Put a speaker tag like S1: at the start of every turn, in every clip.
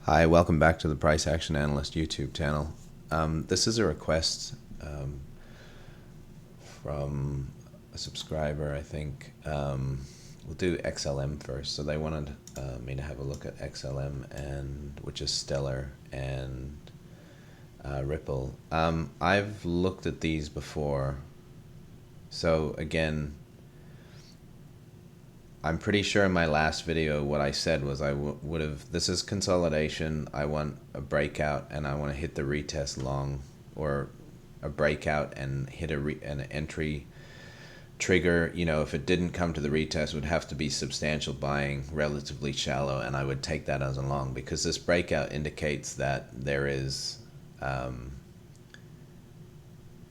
S1: Hi, welcome back to the Price Action Analyst YouTube channel. This is a request from a subscriber, I think. We'll do XLM first. So they wanted me to have a look at XLM, which is Stellar, and Ripple. I've looked at these before. So again, I'm pretty sure in my last video what I said was I would have, this is consolidation, I want a breakout and I want to hit the retest long, or a breakout and hit an entry trigger. You know, if it didn't come to the retest, it would have to be substantial buying, relatively shallow, and I would take that as a long, because this breakout indicates that there is, and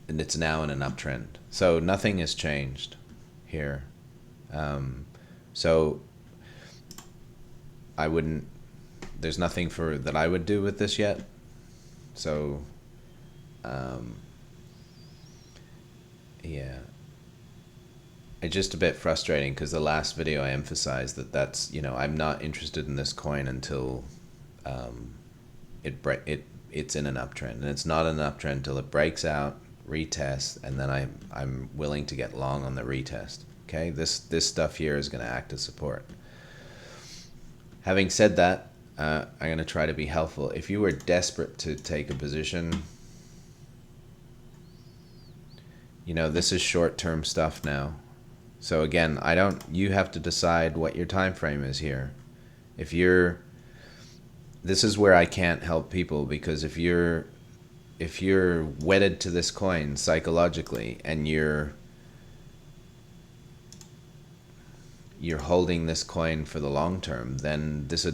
S1: it's now in an uptrend. So nothing has changed here. So I wouldn't, there's nothing that I would do with this yet. So, yeah, it's just a bit frustrating because the last video I emphasized that's, you know, I'm not interested in this coin until it's in an uptrend, and it's not an uptrend until it breaks out, retests, and then I'm willing to get long on the retest. Okay, this stuff here is going to act as support. Having said that, I'm going to try to be helpful. If you were desperate to take a position, you know, this is short-term stuff now. So again, you have to decide what your time frame is here. This is where I can't help people, because if you're wedded to this coin psychologically and you're holding this coin for the long term, then this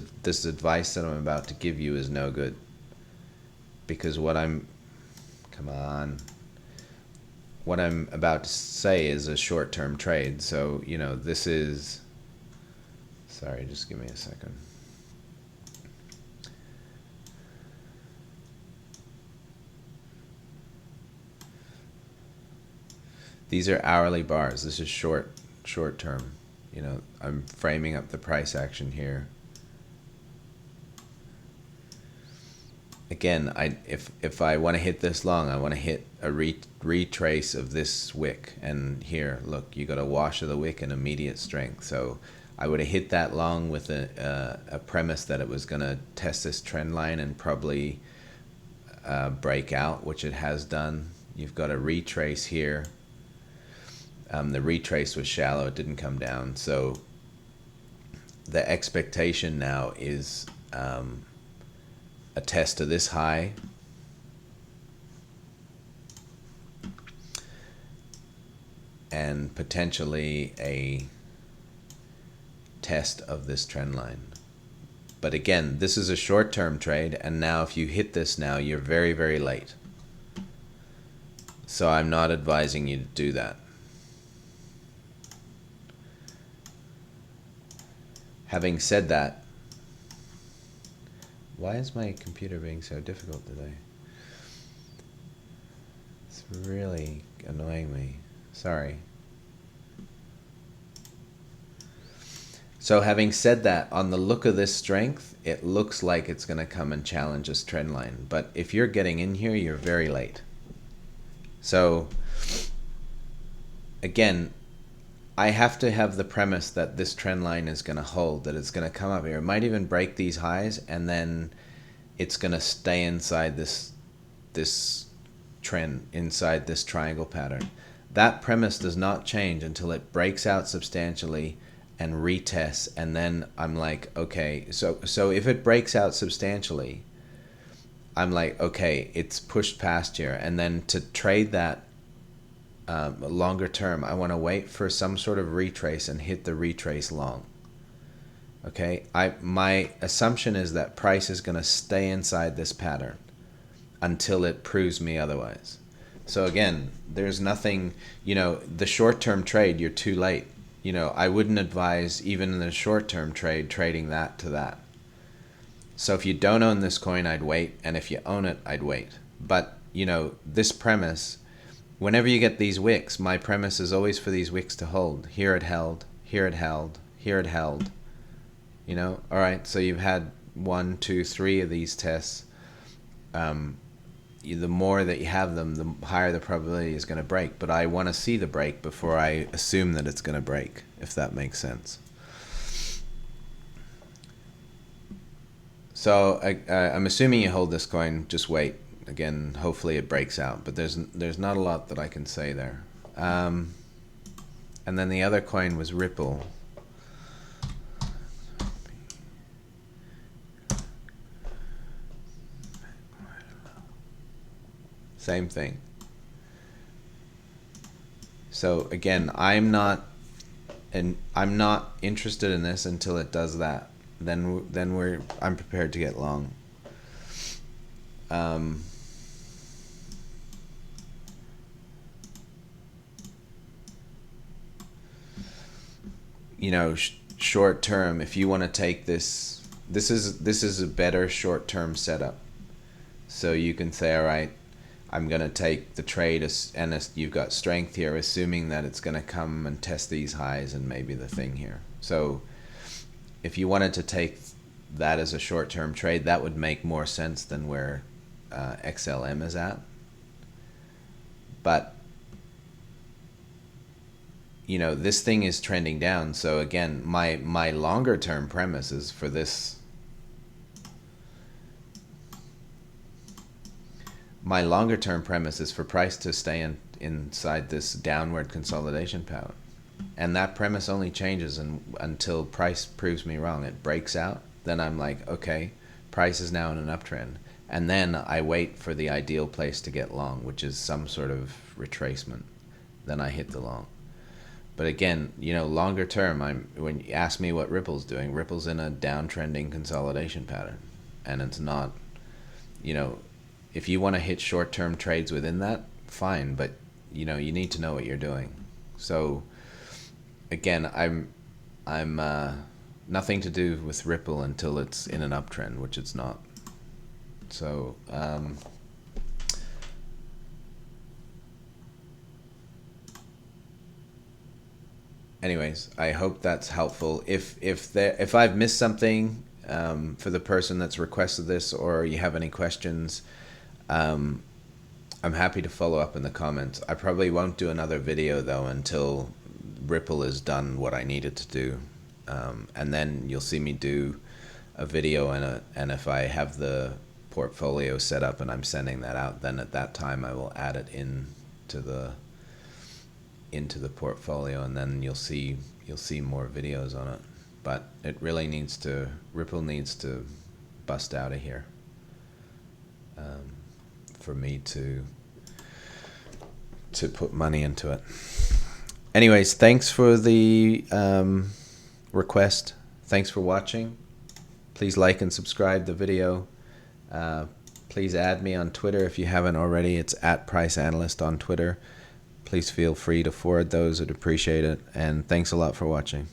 S1: advice that I'm about to give you is no good. Because what I'm about to say is a short-term trade. So, you know, this is, sorry, just give me a second. These are hourly bars. This is short term. You know, I'm framing up the price action here. Again, if I want to hit this long, I want to hit a retrace of this wick. And here, look, you got a wash of the wick and immediate strength. So I would have hit that long with a premise that it was going to test this trend line and probably break out, which it has done. You've got a retrace here. The retrace was shallow, it didn't come down. So the expectation now is a test of this high, and potentially a test of this trend line. But again, this is a short-term trade, and now if you hit this now, you're very, very late. So I'm not advising you to do that. Having said that, why is my computer being so difficult today? It's really annoying me. Sorry. So having said that, on the look of this strength, it looks like it's going to come and challenge this trend line. But if you're getting in here, you're very late. So again, I have to have the premise that this trend line is going to hold, that it's going to come up here. It might even break these highs, and then it's going to stay inside this trend, inside this triangle pattern. That premise does not change until it breaks out substantially and retests, and then I'm like, okay, so if it breaks out substantially, I'm like, okay, it's pushed past here, and then to trade that longer term, I want to wait for some sort of retrace and hit the retrace long. Okay, my assumption is that price is going to stay inside this pattern until it proves me otherwise. So again, there's nothing, you know, the short-term trade, you're too late. You know, I wouldn't advise, even in the short-term trade, trading that to that. So if you don't own this coin, I'd wait, and if you own it, I'd wait. But, you know, this premise, whenever you get these wicks, my premise is always for these wicks to hold. Here it held, here it held, here it held. You know, all right, so you've had 1, 2, 3 of these tests, the more that you have them, the higher the probability is going to break. But I want to see the break before I assume that it's going to break, if that makes sense. So I'm assuming you hold this coin. Just wait. Again, hopefully it breaks out. But there's not a lot that I can say there. And then the other coin was Ripple. Same thing. So again, I'm not interested in this until it does that. Then I'm prepared to get long. You know, short term, if you want to take this is a better short term setup. So you can say, all right, I'm going to take the trade, and you've got strength here, assuming that it's going to come and test these highs and maybe the thing here. So if you wanted to take that as a short-term trade, that would make more sense than where XLM is at. But, you know, this thing is trending down. So again, my longer-term premise is for this. My longer-term premise is for price to stay inside this downward consolidation pattern. And that premise only changes until price proves me wrong. It breaks out. Then I'm like, okay, price is now in an uptrend. And then I wait for the ideal place to get long, which is some sort of retracement. Then I hit the long. But again, you know, longer term, when you ask me what Ripple's doing, Ripple's in a downtrending consolidation pattern. And it's not, you know, if you want to hit short-term trades within that, fine. But, you know, you need to know what you're doing. So again, I'm nothing to do with Ripple until it's in an uptrend, which it's not. So anyways, I hope that's helpful. If I've missed something for the person that's requested this, or you have any questions, I'm happy to follow up in the comments. I probably won't do another video though until Ripple has done what I needed to do, and then you'll see me do a video, and if I have the portfolio set up and I'm sending that out, then at that time I will add it into the portfolio, and then you'll see more videos on it. But it really Ripple needs to bust out of here for me to put money into it. Anyways, thanks for the request. Thanks for watching. Please like and subscribe the video. Please add me on Twitter if you haven't already. It's @PriceAnalyst on Twitter. Please feel free to forward those. I'd appreciate it. And thanks a lot for watching.